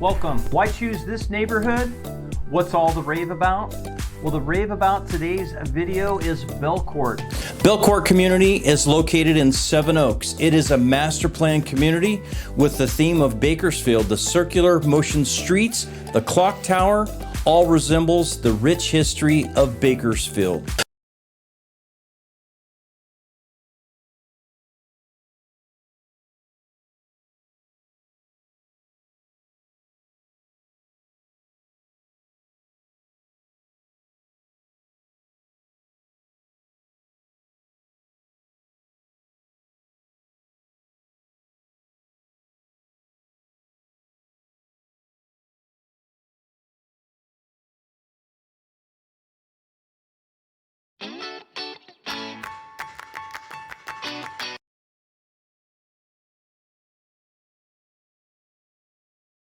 Welcome. Why choose this neighborhood? What's all the rave about? Well, the rave about today's video is Belcourt. Belcourt community is located in Seven Oaks. It is a master plan community with the theme of Bakersfield. The circular motion streets, the clock tower, all resembles the rich history of Bakersfield.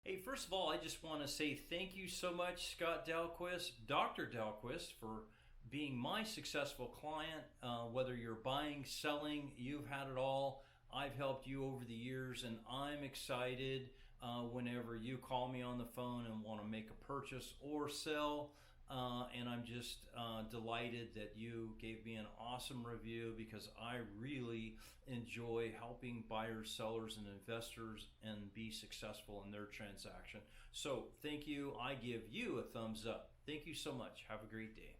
Hey, first of all, I just want to say thank you so much, Scott Dalquist, Dr. Dalquist, for being my successful client. Whether you're buying, selling, you've had it all. I've helped you over the years, and I'm excited whenever you call me on the phone and want to make a purchase or sell. And I'm just delighted that you gave me an awesome review, because I really enjoy helping buyers, sellers, and investors and be successful in their transaction. So thank you. I give you a thumbs up. Thank you so much. Have a great day.